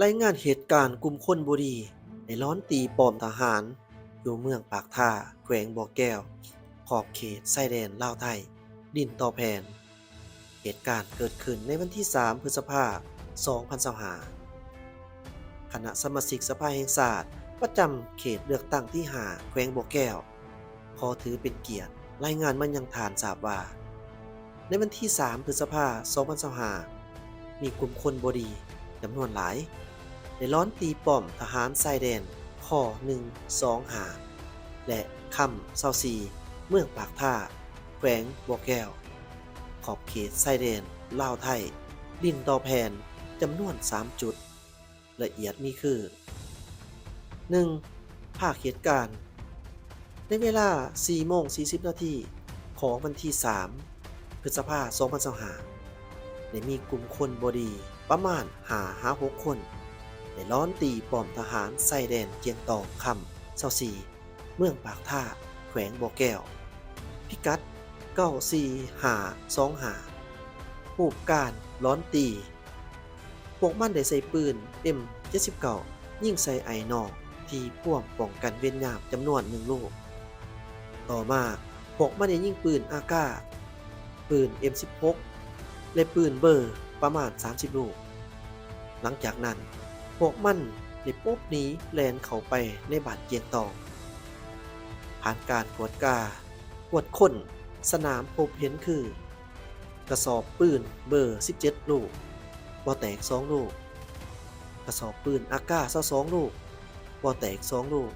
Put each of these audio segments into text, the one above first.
รายงานเหตุการณ์กลุ่มคนบุรีได้ล้อนตีป้อมทหารอยู่เมืองปากท่าแขวงบ่อแก้วขอบเขตชายแดนลาวไทยดินต่อแผ่นเหตุการณ์เกิดขึ้นในวันที่3พฤษภาคม2025คณะสมาชิกสภาแห่งชาติประจำเขตเลือกตั้งที่5แขวงบ่อแก้วขอถือเป็นเกียรติรายงานมันยังฐานทราบว่าในวันที่3พฤษภาคม2025มีกลุ่มคนบ่ดีจำนวนหลายได้ล้อนตีป้อมทหารชายแดนข้อ125และคำ24เมืองปากท่าแขวงบ่อแก้วขอบเขตชายแดนลาวไทยดินต่อแผ่นจำนวน3จุดละเอียดมีคือ 1. ภาคเหตุการณ์ในเวลา4:40 นาทีของวันที่3พฤษภาคม2025ได้มีกลุ่มคนบดีประมาณ5-6 คนได้ล้อนตีป้อมทหารชายแดนเจียงตองคำ24เมืองปากท่าแขวงบ่อแก้วพิกัด94525รูปการล้อนตีพวกมันได้ใส่ปืน M79 ยิงใส่ไอ้นอกที่พ่วงป้องกันเวียนยามจำนวน1ลูกต่อมาพวกมันได้ยิงปืนอากาศปืน M16 และปืนเบอร์ประมาณ30ลูกหลังจากนั้นพวกมันได้ปบหนีแลนเข้าไปในบ้านเจียงตองผ่านการกวดค้นสนามพบเห็นคือกระสอบปืนเบอร์17ลูกบ่แตก2ลูกกระสอบปืนอากาศ22ลูกบ่แตก2ลูก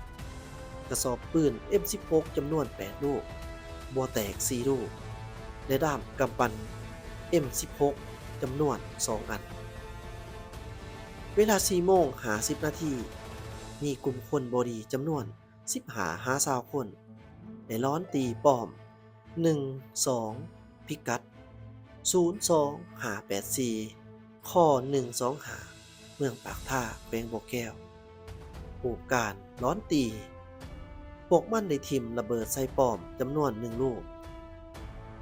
กระสอบปืน M16 จำนวน8ลูกบ่แตก4ลูกและด้ามกำปั้น M16 จำนวน2อันเวลา4:50 นาทีมีกลุ่มคนบดีจำนวน15-20 คนได้ล้อนตีป้อม12พิกัด02584ข้อ125เมืองปากท่าแขวงบ่อแก้วรูปการล้อนตีพวกมันได้ทิ่มระเบิดใส่ป้อมจำนวน1ลูก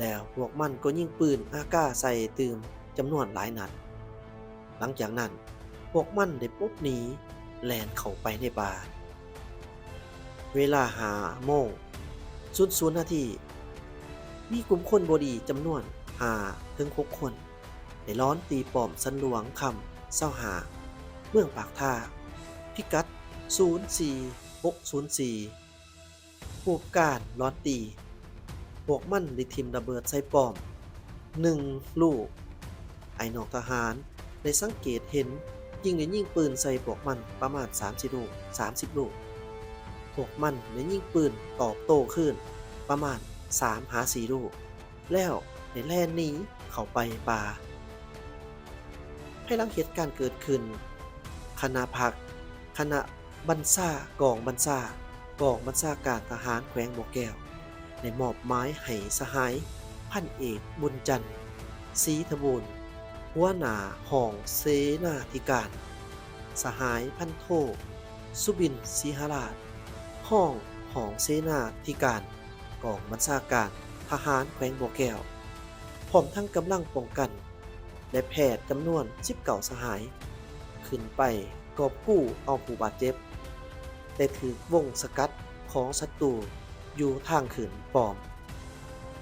แล้วพวกมันก็ยิงปืนอากาศใส่ตืมจำนวนหลายนัดหลังจากนั้นพวกมันได้ปบหนีแล่นเข้าไปในป่าเวลา5:00 นาทีมีกลุ่มคนบดีจำนวน5-6 คนได้ล้อนตีป้อมสันหลวงคำ25เมืองปากท่าพิกัด04604รูปการล้อนตีพวกมันได้ทิ่มระเบิดใส่ป้อม1ลูกไอ้นอกทหารได้สังเกตเห็นยิงปืนใส่พวกมันประมาณ30ลูกพวกมันได้ยิงปืนตอบโต้ขึ้นประมาณ3-4ลูกแล้วได้แล่นหนีเข้าไปป่าให้หลังเหตุการณ์เกิดขึ้นคณะบัญชากองบัญชาการทหารแขวงบ่อแก้วได้มอบหมายให้สหายพันเอกบุญจันทร์ศรีทบูรณ์หัวหน้าห้องเสนาธิการสหายพันโทสุบินทร์ศรีหราชห้องเสนาธิการกองบัญชาการทหารแขวงบ่อแก้วพร้อมทั้งกำลังป้องกันและแพทย์จำนวน19สหายขึ้นไปกอบกู้เอาผู้บาดเจ็บแต่ถูกวงสกัดของศัตรูอยู่ทางขึ้นป้อม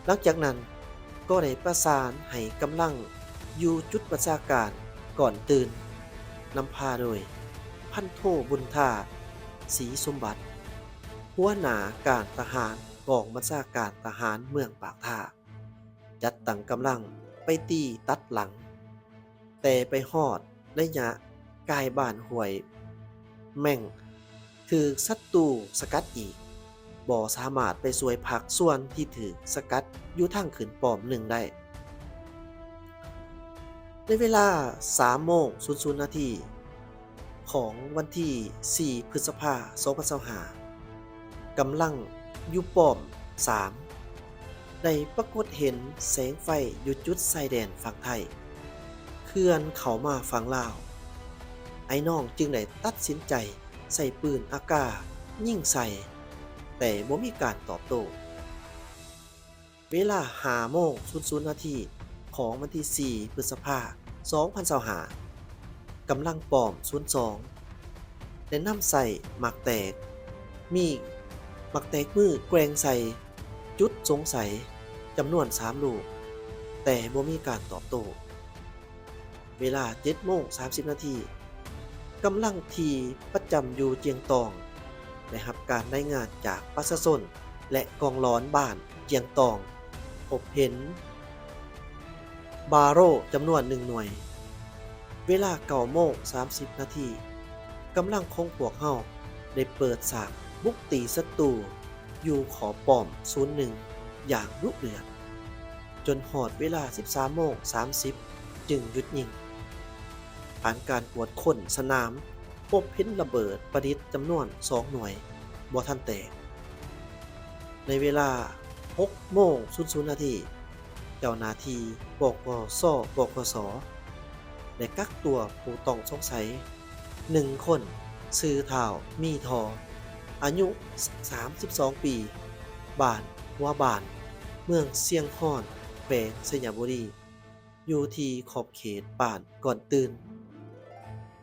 หลังจากนั้นก็ได้ประสานให้กำลังอยู่จุดประชาการก่อนตื่นนำพาโดยพันโทบุญธาศรีสมบัติหัวหน้าการทหารกองบัญชาการทหารเมืองปากท่าจัดตั้งกำลังไปตีตัดหลังแต่ไปฮอดระยะกายบ้านห้วยแม่งถือศัตรูสกัดอีกบ่สามารถไปช่วยพักส่วนที่ถือสกัดอยู่ทางขึ้นป้อมหนึ่งได้ในเวลา3:00 นาทีของวันที่4พฤษภาคม2025กำลังอยู่ป้อม3ได้ปรากฏเห็นแสงไฟอยู่จุดชายแดนฝั่งไทยเคลื่อนเข้ามาฝั่งลาวไอ้น้องจึงได้ตัดสินใจใส่ปืนอากาศยิงใส่แต่บ่มีการตอบโต้เวลา5:00 นาทีของวันที่4พฤษภาคม2025 กำลังปลอม02ได้นำใส่หมากแตก มีหมากแตกมือแกว่งใส่จุดสงสัยจำนวน3ลูก แต่บ่มีการตอบโต้ เวลา 7:30 นาทีกำลังที่ประจำอยู่เจียงตองได้รับการรายงานจากประชาชนและกองร้อนบ้านเจียงตอง พบเห็นบาโร่จำนวน1หน่วย เวลา 9:30 นาทีกำลังของพวกเฮาได้เปิดฉากบุกตีศัตรูอยู่ขอบป้อม01อย่างดุเดือดจนหอดเวลา 13:30 จึงหยุดยิง ผ่านการตรวจค้นสนามพบเห็นระเบิดประดิษฐ์จำนวน2หน่วยบ่ทันแตก ในเวลา 6:00 นาทีเจ้าหน้าที่ปกสปกสได้กักตัวผู้ต้องสงสัย1คนชื่อท้าวมีทออายุ32 ปีบ้านหัวบ้านเมืองเสียงฮ้อนแขวงสยามบุรีอยู่ที่ขอบเขตบ้านก่อนตื่น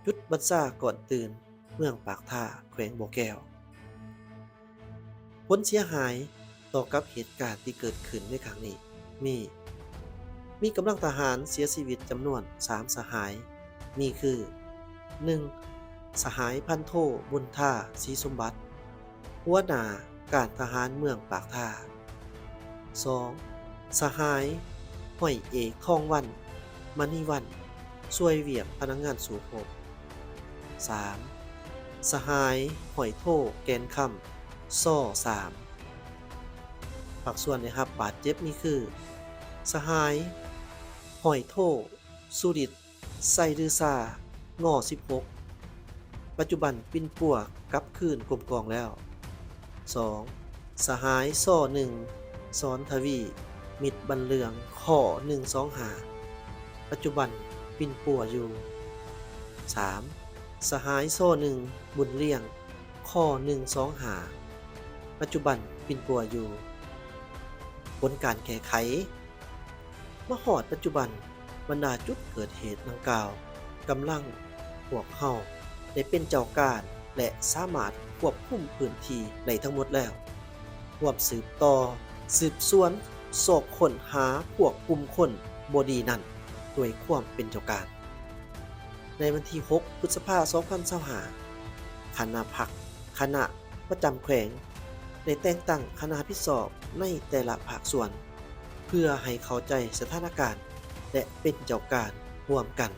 จุดบัญชาก่อนตื่นเมืองปากท่าแขวงบ่อแก้วผลเสียหายต่อกับเหตุการณ์ที่เกิดขึ้นในครั้งนี้มีกำลังทหารเสียชีวิตจำนวน3สหายมีคือ 1. สหายพันโทบุญท่าศรีสมบัติหัวหน้าการทหารเมืองปากท่า 2. สหายห้อยเอกทองวันมณีวันช่วยเวียกพนักงานสู่ภพ 3. สหายห้อยโทแกนคำซ่อ3ภาคส่วนนะครับ บาดเจ็บมีคือ สหายห้อยโทสุริตไซดือซางอ16ปัจจุบันปินปัวกลับคืนกลมกองแล้ว 2. สหายซ่อ1สอนทวีมิตรบันเลืองข้อ125ปัจจุบันปินปัวอยู่ 3. สหายโซ่1บุญเลี่ยงข้อ125ปัจจุบันปินปัวอยู่ผลการแก้ไขมาฮอดปัจจุบันบรรดาจุดเกิดเหตุดังกล่าวกำลังพวกเฮาได้เป็นเจ้าการและสามารถควบคุมพื้นที่ได้ทั้งหมดแล้วรวมสืบต่อสืบสวนสอบค้นหาพวกกลุ่มคนบ่ดีนั่นด้วยความเป็นเจ้าการในวันที่ 6 พฤษภาคม 2025คณะประจำแขวงได้แต่งตั้งคณะพิสอบในแต่ละภาคส่วนเพื่อให้เข้าใจสถานการณ์และเป็นเจ้าการร่วมกัน